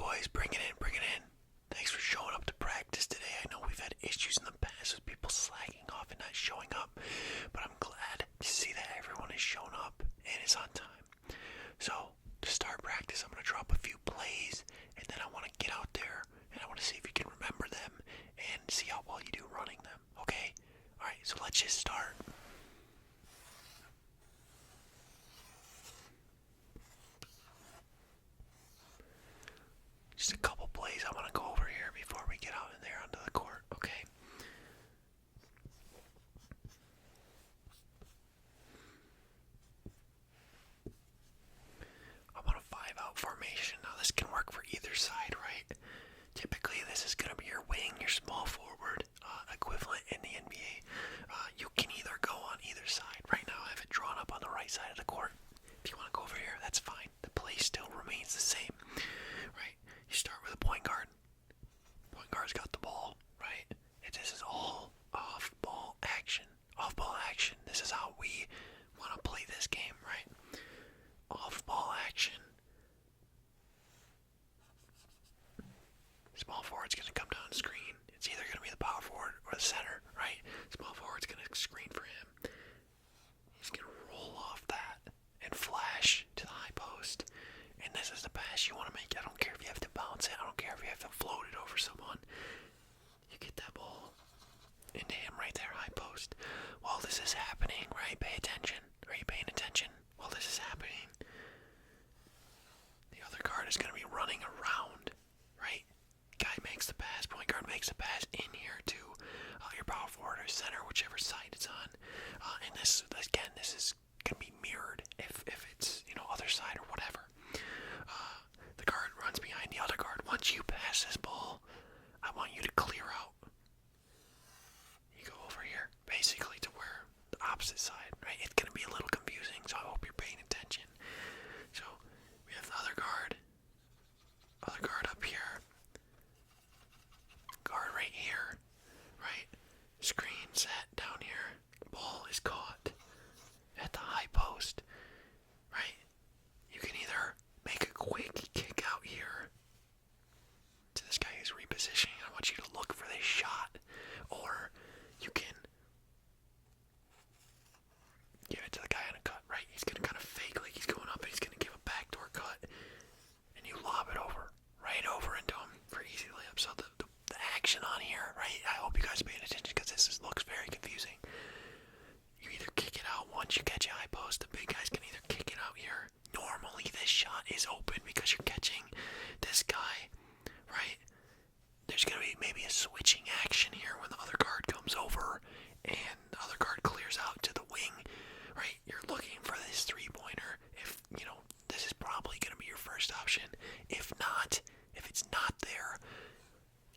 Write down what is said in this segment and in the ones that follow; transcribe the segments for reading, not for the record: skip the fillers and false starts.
boys. Bring it in, bring it in. Thanks for showing up to practice today. I know we've had issues in the past with people slacking off and not showing up, but I'm glad to see that everyone has shown up and is on time. So, to start practice, I'm going to drop a few plays, and then I want to get out there, and I want to see if you can remember them and see how well you do running them, okay? Alright, so let's just start. Just a couple plays I want to go over here before we get out in there onto the court, okay? I'm on a 5-out formation. Now this can work for either side, right? Typically this is going to be your wing, your small forward equivalent in the NBA. You can either go on either side. Right now I have it drawn up on the right side of the court. If you want to go over here, that's fine. The play still remains the same, right? You start with a point guard. Point guard's got the ball, right? This is all off-ball action. Off-ball action. This is how we want to play this game, right? Off-ball action. Small forward's going to come down screen. It's either going to be the power forward or the center, right? Small forward's going to screen for him. He's going to roll off that and flash to the high post. And this is the pass you want to make. I don't care if you have to bounce it. I don't care if you have to float it over someone. You get that ball into him right there, high post. While this is happening, right, pay attention. Are you paying attention? While this is happening, the other guard is going to be running around, right? Guy makes the pass, point guard makes the pass in here to your power forward or center, whichever side it's on. And this, again, this is going to be mirrored if it's, other side or whatever. The guard runs behind the other guard. Once you pass this ball, I want you to clear out. You go over here, basically to where the opposite side, right? It's going to be a little confusing, so I hope you're paying attention. So, we have the other guard up here, guard right here, right? Screen set down here. Ball is caught at the high post, right? You can either make a quick kick out here to this guy who's repositioning. I want you to look for this shot, or you can give it to the guy on a cut, right? He's going to kind of fake like he's going up, and he's going to give a backdoor cut, and you lob it over, right over into him for easy layup. So the action on here, right? I hope you guys are paying attention because this looks very confusing. You either kick it out once you catch a high post. The big guys can either kick it out here. Normally this shot is open because you're catching this guy, right? There's going to be maybe a switching action here when the other guard comes over and the other guard clears out to the wing, right? You're looking for this three-pointer. If, this is probably going to be your first option. If not, if it's not there,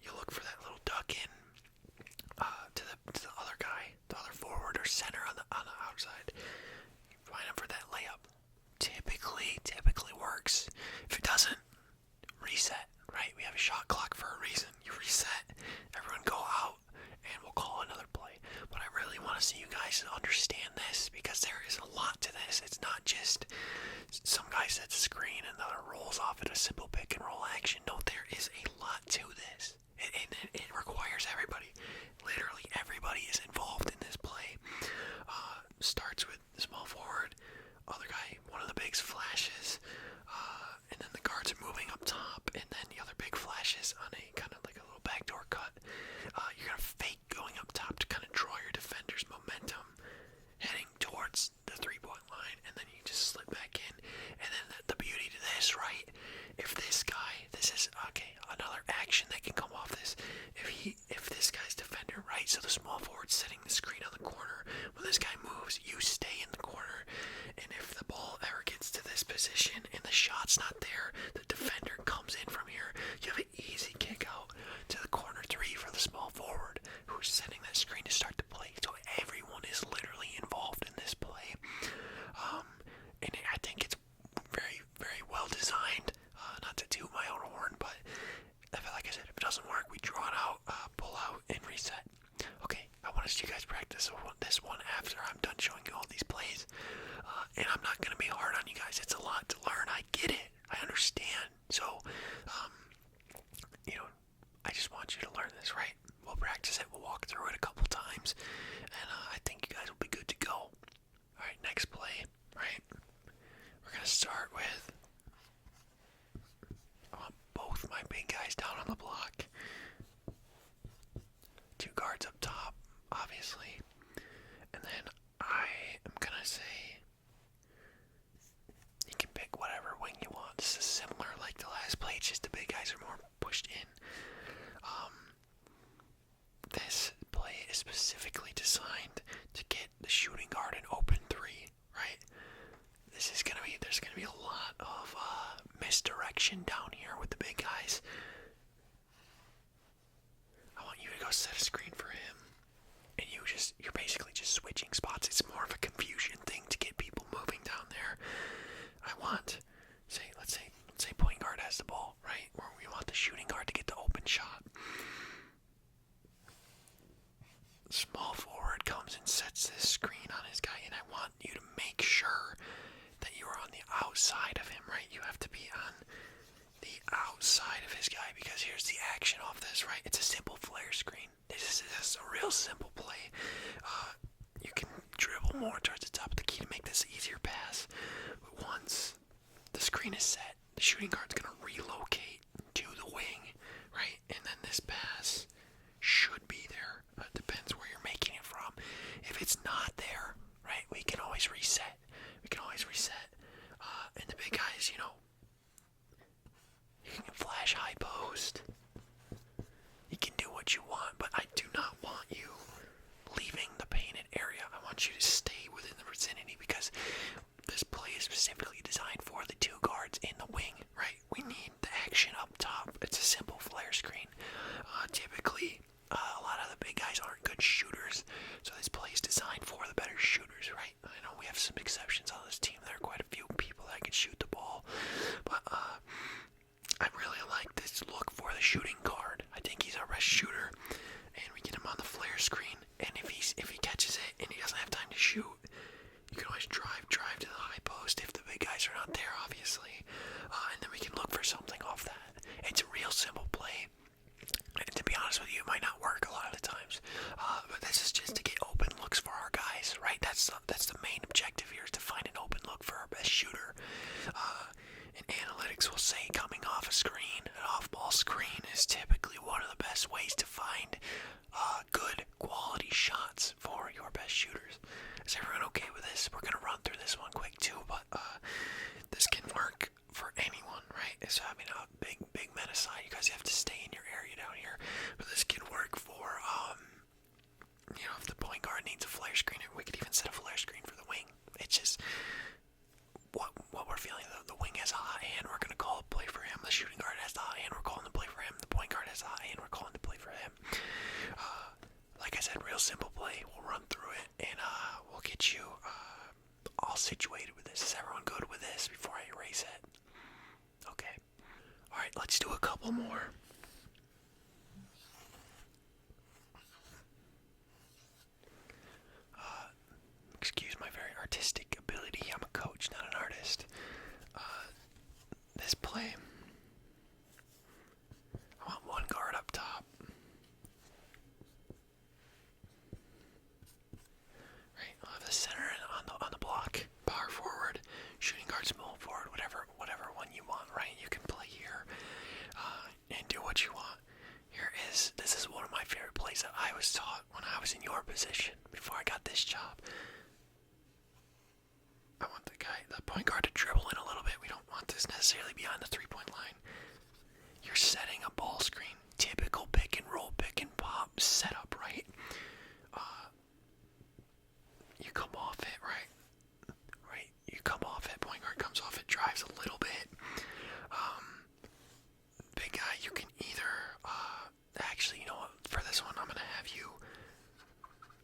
you look for that little duck in to the other guy, the other forward or center on the outside. You find him for that layup. Typically works. If it doesn't, reset, right? We have a shot clock for a reason. You reset, everyone go out, and we'll call another play. But I really want to see you guys understand this because there is a lot to this. It's not just some guy sets a screen and the other rolls off at a simple pick and roll action. No, there is a lot to this. It requires everybody. Literally everybody is involved in this play. Starts with the small forward, other guy, one of the bigs flashes, and then the guards are moving up top, and then the other big flashes on a kind of like a little backdoor cut. You're going to fake going up top to kind of draw your defender's momentum heading towards the three-point line, and then you just slip back in. And then the beauty to this, right? If this guy, this is, okay, another action that can come off this. If this guy's defender, right? So the small forward's setting the screen on the corner. When this guy moves, you stay in the corner. And if the ball ever gets to this position and the shot's not there, the defender comes in from here. You have an easy kick out to the corner three for the small forward who's setting that screen to start the play. So everyone is literally involved in this play. And I think it's very, very well designed. Not to toot my own horn, but like I said, if it doesn't work, we draw it out, pull out, and reset. Okay, I want to see you guys practice this one after I'm done showing you all these plays. And I'm not going to be hard on you guys. It's a lot to learn. I get it. I understand. So, teams, and I think you guys will be good to go. Alright, next play, right? We're going to start with both my big guys down on the block. 2 guards up top, obviously. And then I am going to say, you can pick whatever wing you want. This is similar like the last play, it's just the big guys are more pushed in. This play is specifically designed to get the shooting guard an open 3, right? There's gonna be a lot of misdirection down here with the big guys. I want you to go set a screen for him, and you're basically just switching spots. It's more of a confusion thing to get people moving down there. I want, let's say point guard has the ball, right? Or we want the shooting guard to get the open shot. Small forward comes and sets this screen on his guy, and I want you to make sure that you are on the outside of him, right? You have to be on the outside of his guy, because here's the action off this, right? It's a simple flare screen. This is a real simple play. You can dribble more towards the top of the key to make this an easier pass, but once the screen is set, the shooting guard's going to relocate to the wing, right? And then this pass should be there. Depends where you're making it from. If it's not there, right, we can always reset. And the big guys, you can flash high post. You can do what you want, but I do not want you leaving the painted area. I want you to stay within the vicinity, because this play is specifically designed for the 2 guards in the wing, right? We need the action up top. It's a simple flare screen. Typically, a lot of the big guys aren't good shooters, so this play is designed for the better shooters, right? I know we have some exceptions on this team. There are quite a few people that can shoot the ball, but I really like this look for the shooting guard. I think he's our best shooter, and we get him on the flare screen, and if he catches it and he doesn't have time to shoot, you can always drive to the high post if the big guys are not there, obviously, and then we can look for something off that. It's a real simple play. And to be honest with you, it might not work a lot of the times, but this is just to get open looks for our guys, right? That's the main objective here, is to find an open look for our best shooter. And analytics will say coming off a screen, an off-ball screen is typically one of the best ways to find good quality shots for your best shooters. Is everyone okay with this? We're going to run through this one quick too, but this can work for anyone, right? So I mean, big men aside, you guys have to stay in your area down here, but this can work for if the point guard needs a flare screen, we could even set a flare screen for the wing. It's just what we're feeling. The wing has a hot hand, we're going to call a play for him. The shooting guard has the hot hand, we're calling the play for him. The point guard has the hot hand, we're calling the play for him. Like I said, real simple play. We'll run through it, and we'll get you all situated with this. Is everyone good with this before I erase it? Okay. Alright, let's do a couple more. Excuse my very artistic ability. I'm a coach, not an artist. This play, I want 1 guard up top. Right, I'll have the center on the block, power forward, shooting guard, small forward, whatever one you want, right? You can play here and do what you want. This is one of my favorite plays that I was taught when I was in your position before I got this job. I want the point guard to dribble in a little bit. We don't want this necessarily behind the 3-point line. You're setting a ball screen, typical pick and roll, pick and pop setup, right? You come off it, right? You come off it, point guard comes off it, drives a little bit. Big guy, you can either, actually, you know what, for this one, I'm going to have you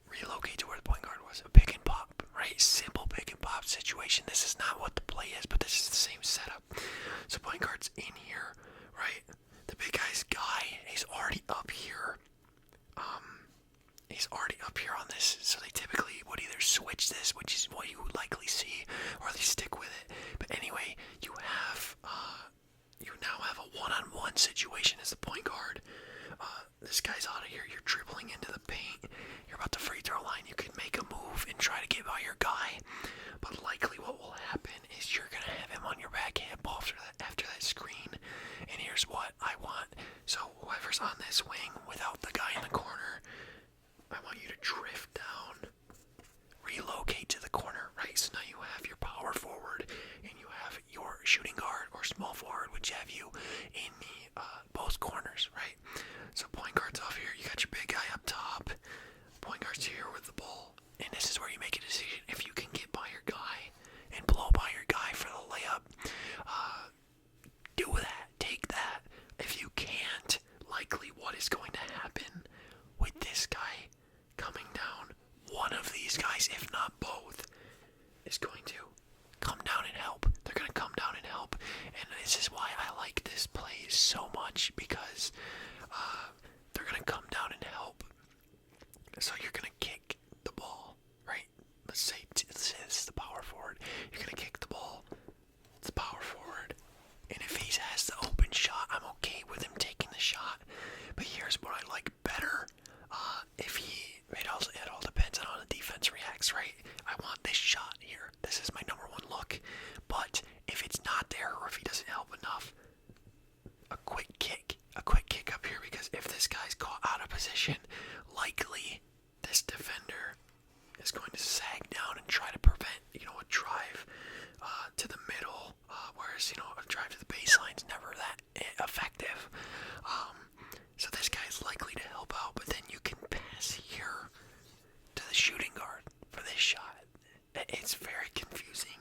relocate to where the point guard was. A pick and pop, right? Simple pick and pop situation. This is not what the play is, but this is the same setup. So point guard's in here, right? The big guy's guy, he's already up here. He's already up here on this, so they typically would either switch this, which is what you would likely see, or they stick with it. But anyway, you now have a one-on-one situation as the point guard. This guy's out of here. You're dribbling into the paint. You're about to free guards on this wing without the guy in the corner. I want you to drift down, relocate to the corner, right? So now you have your power forward and you have your shooting guard or small forward, which have you in the both corners, right? So point guard's off here. You got your big guy up top. Point guard's here with the ball. And this is where you make a decision. If you can get by your guy and blow by your guy for the layup, do that. Take that. If you can't, likely what is going to happen with this guy coming down, one of these guys, if not both, is going to come down and help. They're going to come down and help. And this is why I like this play so much, because they're going to come down and help. So you're going to kick the ball, right? Let's say this is the power forward. You're going to kick the ball. It's the power forward. And if he has the open shot, I'm okay with him taking the shot. But here's what I like better. It all depends on how the defense reacts, right? I want this shot here. This is my number one look. But if it's not there, or if he doesn't help enough, a quick kick up here, because if this guy's caught out of position, likely this defender is going to sag down and try to prevent, a drive to the middle, whereas, a drive to the baseline is never that effective. So this guy's likely to help out, but then you can pass here to the shooting guard for this shot. It's very confusing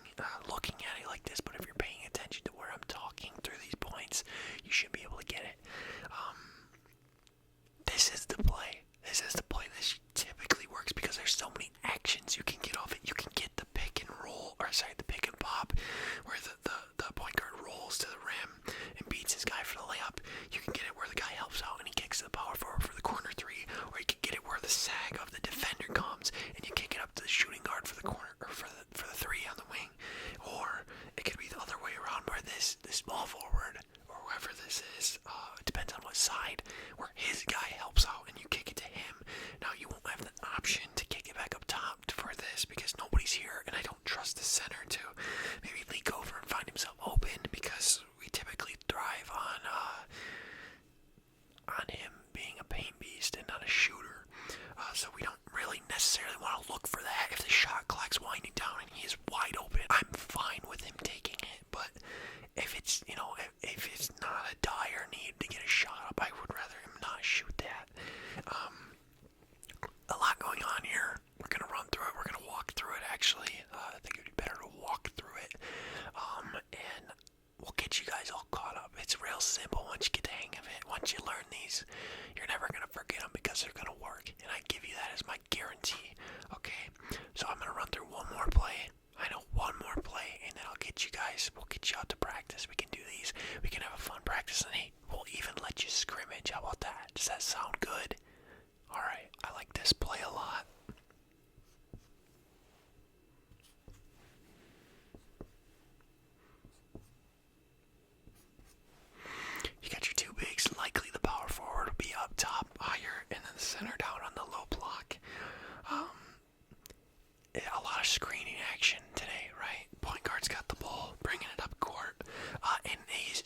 looking at it like this, but if you're paying attention to where I'm talking through these points, you should be able to get it. This is the play. This typically works because there's so many actions you can get off it. You can get the pick and pop, where the point guard rolls to the rim and beats his guy for the layup. You can get it where the guy helps out and he kicks to the power forward for the corner three, or you can get it where the sag of the defender comes and you kick it up to the shooting guard for the corner, or for the three on the wing. Or it could be the other way around, where this small forward or whoever this is, it depends on what side, where his guy helps out and you kick it to him. Now you won't have the option to kick it back up top for this because nobody's here, and I don't trust the center to maybe leak over and find himself open, because we typically thrive on him being a paint beast and not a shooter. So we don't really necessarily want to look for that. If the shot clock's winding down and he is wide open, I'm fine with him taking it. But if it's, if it's not a dire need to get a shot up, I would rather him not shoot that. A lot going on here. We're going to run through it. We're going to walk through it, actually. I think it would be better to walk through it. And we'll get you guys all caught up. It's real simple once you get the hang of it. Once you learn these, you're never going to forget them because they're going to work. And I give you that as my guarantee. Okay, so I'm going to run through one more play. I know one more play, and then we'll get you out to practice. We can do these. We can have a fun practice, and hey, we'll even let you scrimmage. How about that? Does that sound good? Alright, I like this play a lot. You got your two bigs. Likely the power forward will be up top higher, and then the center down on the low block. A lot of screening action today, right? Point guard's got the ball, bringing it up court. And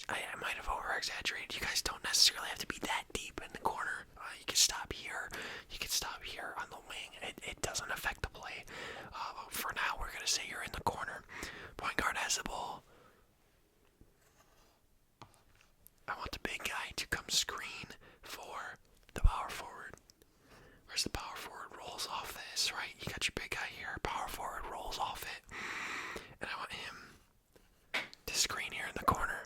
I might have over-exaggerated. You guys don't necessarily have to be that deep in the corner. You can stop here. You can stop here on the wing. It doesn't affect the play. For now, we're going to say you're in the corner. Point guard has the ball. I want the big guy to come screen for the power forward. Where's the power forward rolls off this, right? You got your big guy here. Power forward rolls off it. And I want him to screen here in the corner.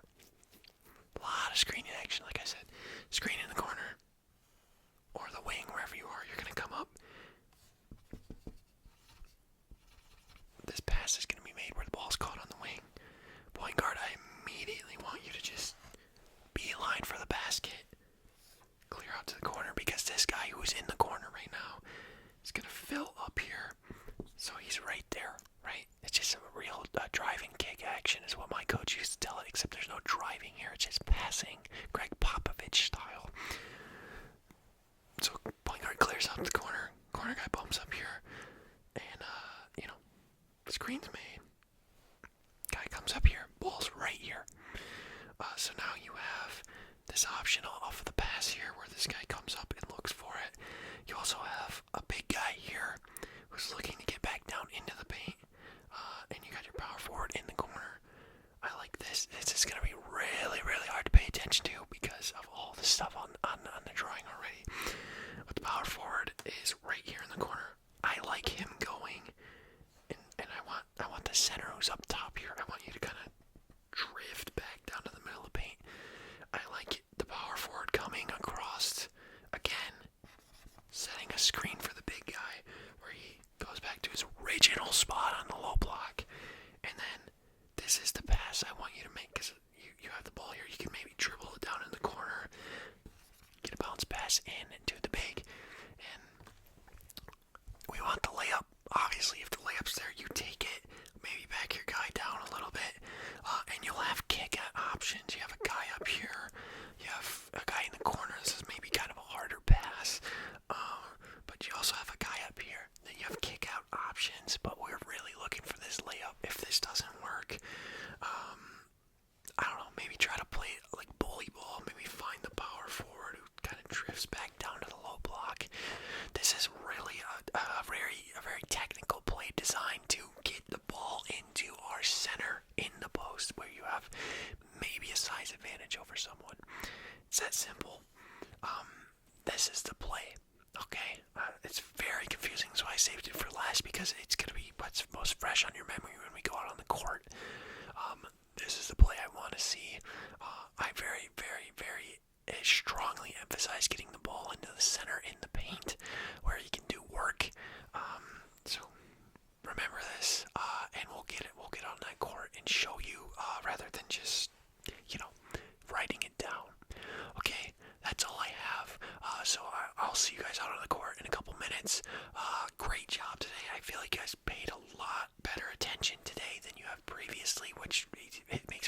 A lot of screening action, like I said. Screen in the corner. Or the wing, wherever you are. You're going to come up. This pass is going to be made where the ball's caught on the wing. Point guard, I immediately want you to just beeline for the basket. Clear out to the corner, because this guy who's in the corner right now is going to fill up here. So he's right there, right? It's just a real driving kick action is what my coach used to tell it, except there's no driving here. It's just passing, Greg Popovich style. So point guard clears out the corner. Corner guy bumps up here. And, screen's made. Guy comes up here. Ball's right here. So now you have this option off of the pass here where this this is gonna be really, really hard to pay attention to because of all the stuff on the drawing already. But the power forward is right here in the corner. I like him going, and I want the center who's up top here. I want you to kind of drift back down to the middle of the paint. I like the power forward coming across again, setting a screen for the big guy where he goes back to his original spot on the low block, and then this is the pass I want you to make because you have the ball here. You can maybe dribble it down in the corner, get a bounce pass in and do the big, and we want the layup. Obviously, if the layup's there, you take it, maybe back your guy down a little bit, and you'll have kick options. You have a guy up here, you have a guy in the corner. This is maybe kind of a harder pass, but you also have a guy up here. Then you have kick out options, but we're really looking for this layup. If this doesn't work, I don't know, maybe try to play it like bully ball, maybe find the power forward who kind of drifts back down to the low block. This is really a very technical play designed to get the ball into our center in the post where you have maybe a size advantage over someone. It's that simple. This is the play. Okay, it's very confusing, so I saved it for last because it's going to be what's most fresh on your memory when we go out on the court. This is the play I want to see. I very, very, very strongly emphasize getting the ball into the center in the paint where you can do work. So remember this, and we'll get on that court and show you rather than just, writing it down. Okay, that's all I have. So I'll see you guys out on the court in a couple minutes. Great job today. I feel like you guys paid a lot better attention today than you have previously, which it makes